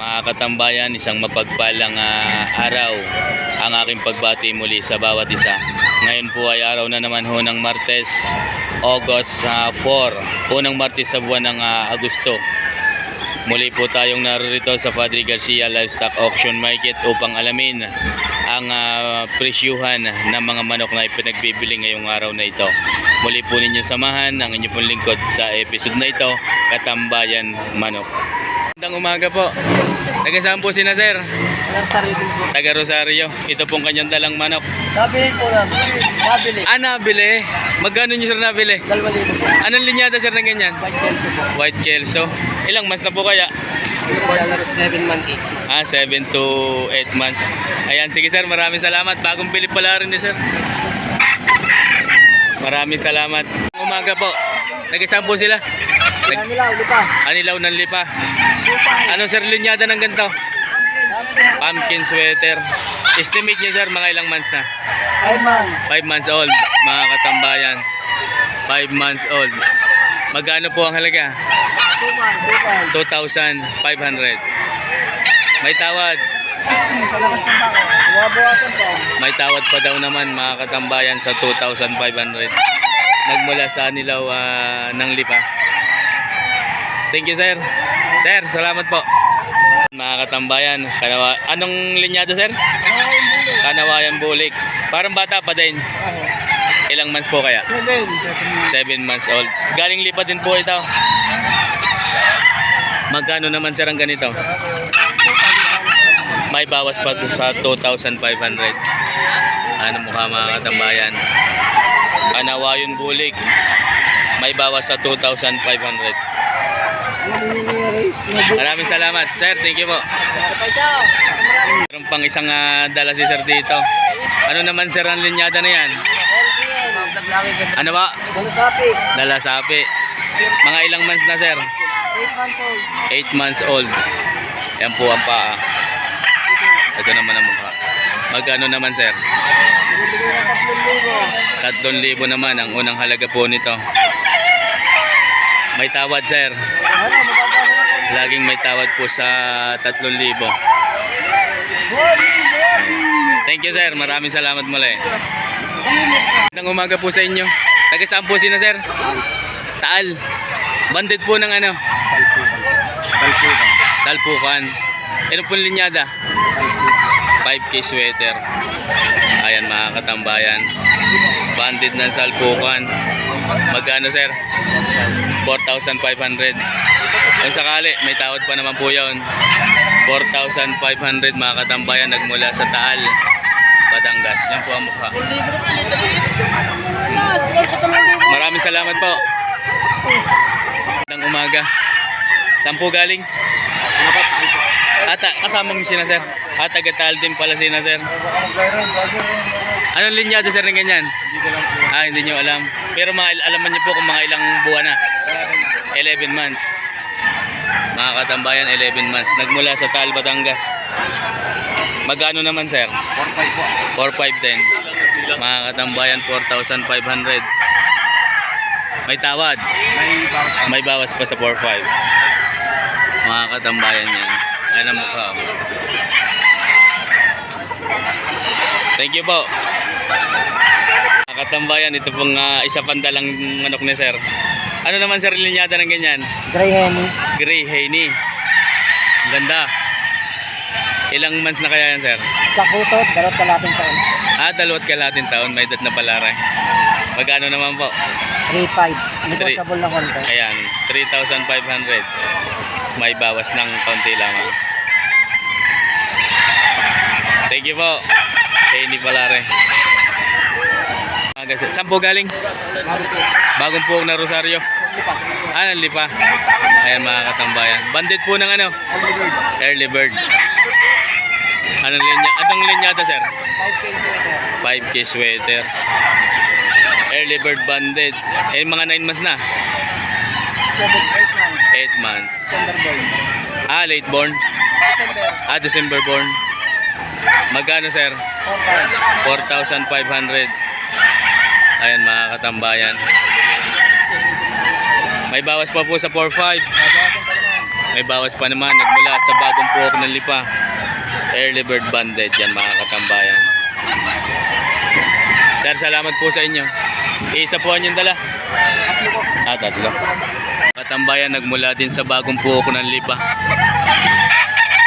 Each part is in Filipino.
Mga katambayan, isang mapagpalang araw ang aking pagbati muli sa bawat isa. Ngayon po ay araw na naman ho ng Martes, August 4, unang Martes sa buwan ng Agosto. Muli po tayong narito sa Padre Garcia Livestock Auction Market upang alamin ang presyuhan ng mga manok na ipinagbibili ngayong araw na ito. Muli po ninyo samahan ang inyong pong lingkod sa episode na ito, Katambayan Manok. Magandang umaga po. Taga saan po sina sir? Taga Rosario. Ito pong kanyang dalang manok. Nabili po namin. Nabili. Nabili. Magkano nyo sir nabili? 2,000 po. Anong linyada sir ng ganyan? White Kelso po. White Kelso. Ilang months na po kaya? 7 months 8. 7 to 8 months. Ayan, sige sir, maraming salamat. Bagong bili pala rin ni sir. Maraming salamat. Umaga po. Nag-isang po sila? Nilaw, lipa. Anilaw ng lipa. Ano sir linyada ng ganito? Pumpkin sweater. Estimate niyo sir, mga ilang months na? 5 months. 5 months old, mga katambayan. 5 months old. Magkano po ang halaga? 2,500. May tawad. Sa labas ng bako. Buwabuwasan po. May tawad pa daw naman mga katambayan sa 2,500. Nagmula sa Anilaw ng lipa. Thank you sir. Sir, salamat po. Mga katambayan, anong linyado sir? Kanawayan Bulik. Parang bata pa din. Ilang months po kaya? 7 months old. Galing lipa din po ito. Magkano naman sir ang ganito? May bawas pa sa 2,500. Ano mukha mga katambayan? Kanawayan Bulik. May bawas sa 2,500. Maraming salamat sir, thank you po. Meron pang isang dala si sir dito. Ano naman sir ang linyada na yan? Ano ba? Dala sapi. Mga ilang months na sir? 8 months old. Yan po ang paa. Ito naman ang mukha. Magkano naman sir? 3,000 naman ang unang halaga po nito. May tawad sir. Laging may tawad po sa 3,000. Thank you sir. Maraming salamat muli. Magandang umaga po sa inyo. Taga saan po sina sir? Taal. Bandit po ng ano? Talpukan. Ano po linyada? 5K sweater. Ayan mga katambayan. Bandit ng Salpukan. Magkano sir? 4,500. Kung sakali, may tawad pa naman po yun. 4,500 mga katambayan, nagmula sa Taal, Batangas. Yan po ang mukha. Maraming salamat po. Magandang umaga. Saan po galing? Kasama mo sina sir? Taga-Taal din pala sina sir. Anong linyado sir ng ganyan? Hindi nyo alam. Pero alaman nyo po kung mga ilang buwan na. 11 months. Mga katambayan, 11 months. Nagmula sa Taal, Batangas. Magkano naman sir? 4,500 din. Mga katambayan, 4,500. May tawad. May bawas pa sa 4,500. Mga katambayan yan. Ano mukha? Thank you po. Mga katambayan, ito pong isa pandalang manok ni sir. Ano naman sir linyada ng ganyan? Gray Henny. Gray Henny. Ganda. Ilang months na kaya yan sir? Kaputot, 2 kalating taon. 2 kalating taon. May edad na pala rin. Magkano naman po? 3,500. Negotiable na konti. Ayan, 3,500. May bawas ng kaunti lamang. Thank you po. Henny pala rin. Saan po galing? Bagong po na Rosario. Ng lipa. Ayan mga katambayan. Bandit po ng ano? Early bird. Anong linyada sir? 5K sweater. Early bird bandit. Mga 9 months na. 8 months. Late born. December born. Magkano sir? 4,500. Ayan mga katambayan. May bawas pa po sa 4,500. May bawas pa naman. Nagmula sa bagong puok ng lipa. Early bird banded yan mga katambayan. Sir, salamat po sa inyo. Isa po ang yung dala. Tatlo. Katambayan, nagmula din sa bagong puok ng lipa.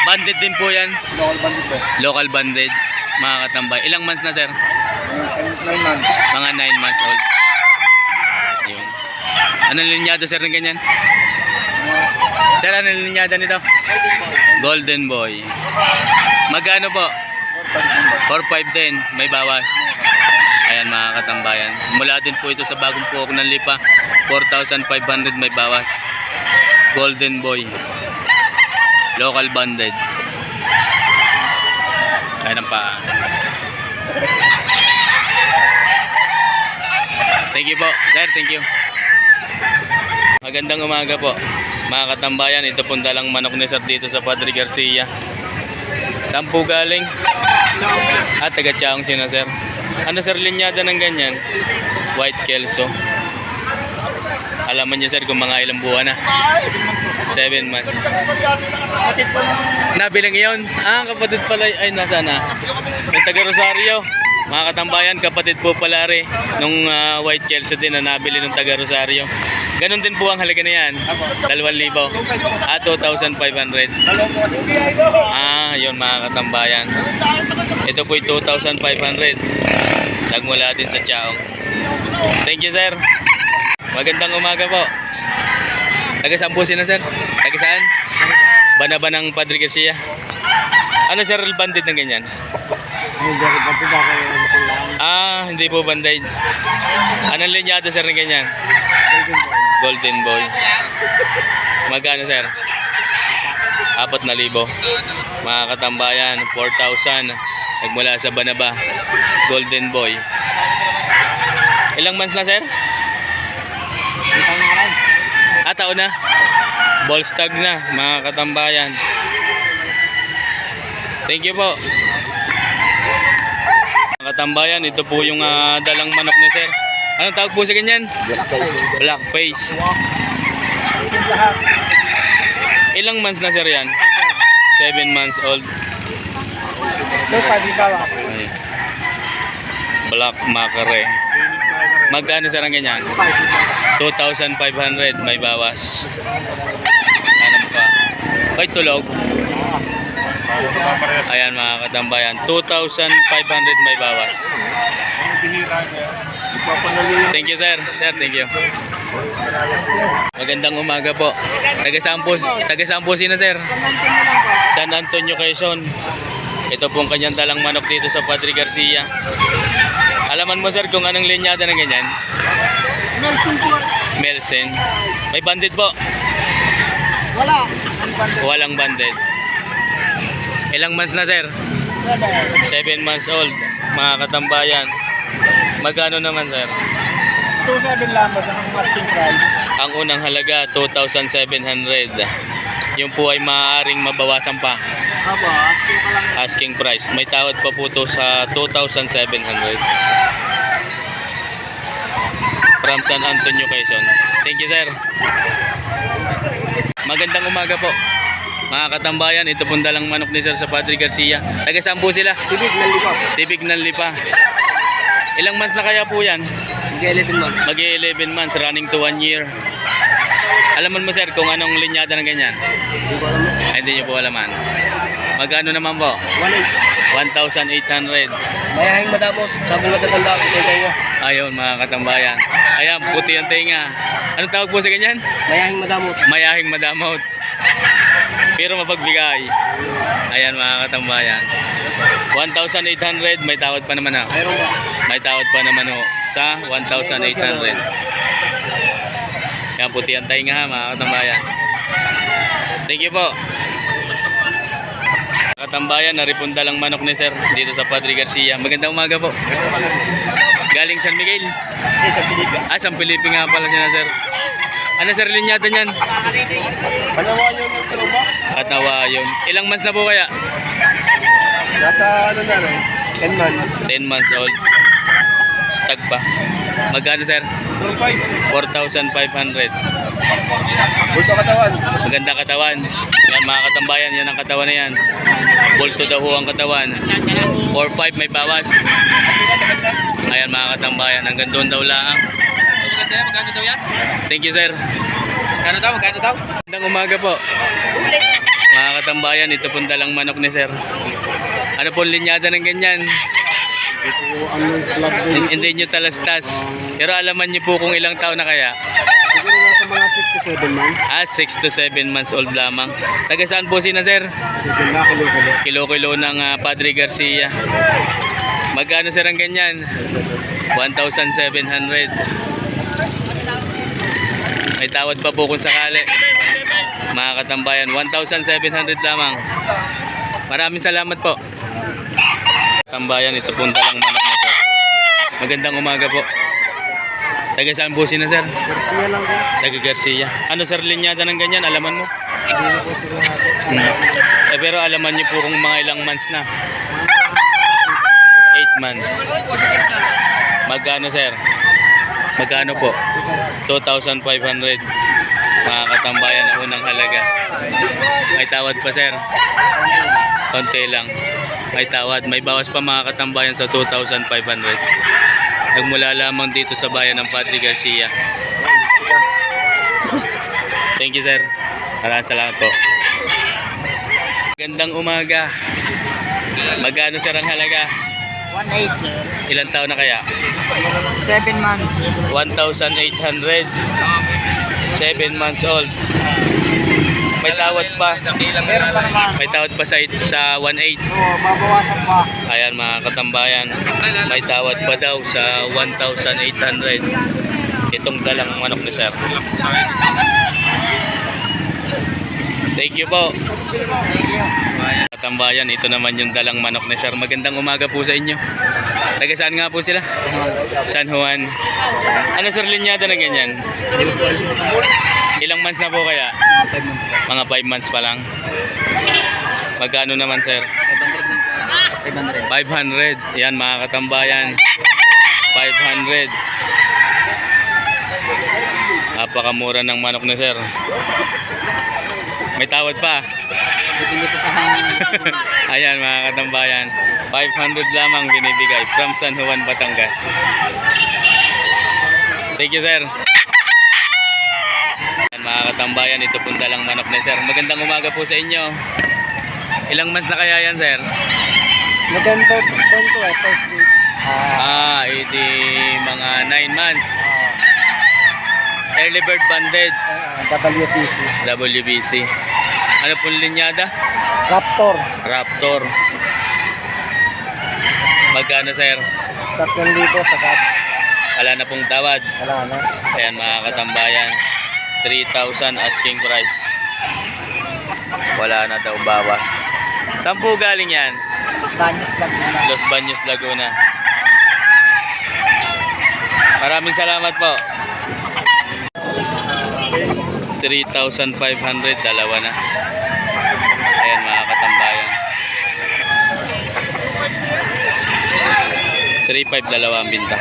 Banded din po yan. Local bandit ba? Local banded mga katambay. Ilang months na sir? 9 months. Mga 9 months old. Yun. Anong linyada sir ng ganyan? Sir, anong linyada nito? Golden Boy. Magkano po? 4-5 din. May bawas. Ayan mga katambayan. Mula din po ito sa bagong puok ng lipa. 4,500 may bawas. Golden Boy. Local banded. Ayan ang paa. Thank you po. Sir, thank you. Magandang umaga po. Mga katambayan, ito pong dalang manok ni Sir dito sa Padre Garcia. Saan po galing? Taga Chaong sina Sir. Ano Sir linyada ng ganyan? White Kelso. Alaman niyo Sir kung mga ilang buwan na. 7 months. Nabilang iyon. Kapatid pala. Ay, nasa na? Yung taga Rosario. Mga katambayan, kapatid po pala rin nung White Kelso din na nabili ng taga Rosario. Ganon din po ang halaga na yan. 2,000. 2,500. Yun mga katambayan. Ito po 2,500. Nagmula din sa Chaong. Thank you sir. Magandang umaga po. Taga saan po sina sir? Taga saan? Banaba ng Padre Garcia. Ano sir banded ng ganyan? Hindi po banday. Anong linyada sir ng ganyan? Golden Boy. Magkano sir? 4,000. Mga katambayan, 4,000. Nagmula sa Banaba. Golden Boy. Ilang months na sir? Taon na. Ball stag na mga katambayan. Thank you po. Mga katambayan, ito po yung dalang manok ni sir. Anong tawag po sa ganyan? Black face. Ilang months na sir yan? 7 months old. Ay. Black mackerel. Magkano sir ang ganyan? 2,500 may bawas. Ano pa? Ay tulog. Ayan mga katambayan, 2,500 may bawas. Thank you sir. Sir, thank you. Magandang umaga po. Taga-saan po sino sir? San Antonio, Quezon. Ito pong kanyang dalang manok dito sa Padre Garcia. Alaman mo sir kung anong linyada ng ganyan? Melsen. May banded po? Walang banded. Ilang months na sir? 7 months old. Mga katambayan. Magkano naman sir? 2,700 lang ba ang asking price? Ang unang halaga 2,700. Yung po ay maaaring mabawasan pa. Apo, asking pa lang. Asking price. May tawad pa po to sa 2,700. From San Antonio, Quezon. Thank you sir. Magandang umaga po. Mga katambayan, ito pong dalang manok ni sir sa Padre Garcia. Taga saan po sila? Tibig ng lipa. Tibig ng lipa. Ilang months na kaya po yan? Mag-11 months. Mag-11 months, running to 1 year. Alaman mo sir kung anong linyada ng ganyan? Hindi ko alam. Ay, hindi nyo po alaman. Magkano naman po? 1,800. Mayahing madamot. Sabi matatanda ko kay tayo. Ayun mga katambayan. Ayan, puti ang tenga. Anong tawag po sa ganyan? Mayahing madamot. Mayahing madamot. Pero mapagbigay. Ayan mga katambayan. 1,800, may tawad pa naman ha. Mayroon ba? May tawad pa naman ho sa 1,800. Yan, puti ang tenga ha mga katambayan. Thank you po. Katambayan, naripunda lang manok ni sir dito sa Padre Garcia. Magandang umaga po. Galing San Miguel. Sa Pilipinas. San Felipe nga pala sila sir. Ano sir linyada niyan? Panawayon yung tropa. At nawayon. Ilang months na po kaya? Nasa ano na rin? 10 months. 10 months old. Stag pa. Magkano sir? 4,500. Bulto katawan. Maganda katawan. Yan mga katambayan, yan ang katawan na yan. Bulto daw ho ang katawan. 4-5 may bawas. Ayan mga katambayan, hanggang doon daw lang. Magkano daw yan? Thank you sir. Magkano daw? Magandang umaga po. Mga katambayan, ito pong dalang manok ni sir. Ano pong linyada ng ganyan? Ito ang vlog din. Hindi nyo talastas. Pero alaman nyo po kung ilang taon na kaya. Siguro nasa mga 6 to 7 months. 6 to 7 months old lamang. Taga saan po sina sir? Medyo nakilo-kilo. Kilo-kilo ng Padre Garcia. Magkano sir ang ganyan? 1,700. May tawad pa po kung sakali. Mga katambayan, 1,700 lamang. Maraming salamat po. Tambayan, ito pong dalang manok na sir. Magandang umaga po. Taga saan po sina sir? Garcia lang po. Taga Garcia. Ano sir linyada ng ganyan? Alaman mo? Hindi na po sila natin. Pero alaman niyo po kung mga ilang months na. 8 months. Magkano sir? Magkano po? 2,500. Mga katambayan na unang halaga. May tawad pa sir. Konti lang. May tawad. May bawas pa mga katambayan sa 2,500. Nagmula lamang dito sa bayan ng Padre Garcia. Thank you sir. Maraming salamat po. Gandang umaga. Magkano sir ang halaga? 1.8. Ilang taon na kaya? 7 months. 1,800. 7 months old. May tawad pa. Meron pa naman. May tawad pa sa 1.8. Oo, babawasan pa. Ayan mga katambayan. May tawad pa daw sa 1,800. Itong dalang manok ni sir. Thank you po. Thank you. Katambayan, ito naman yung dalang manok ni sir. Magandang umaga po sa inyo. Taga saan nga po sila? San Juan. Ano sir linyada na ganyan? Ilang months na po kaya? 5 months pa. Mga 5 months pa lang. Magkano naman sir? 500. 500. Yan mga katambayan. 500. Napakamura ng manok ni sir. May tawad pa. Depende po sa Ayan mga katambayan. 500 lamang binibigay from San Juan, Batangas. Thank you sir. Ayan, mga katambayan, ito pong dalang manok ni sir. Magandang umaga po sa inyo. Ilang months na kaya yan sir? November 20, first week. Iti mga 9 months. Early bird banded. WPC. WBC. Ano pong linyada? Raptor. Raptor. Magkano sir? 3,000 sa gat. Wala na pong tawad. Wala na. Ayan mga katambayan. 3,000 asking price. Wala na daw bawas. Saan po galing yan? Banyos lang muna. Los Baños, Laguna. Maraming salamat po. 3,500, dalawa na. Ayan mga katambayan. 3,500, dalawa ang binta.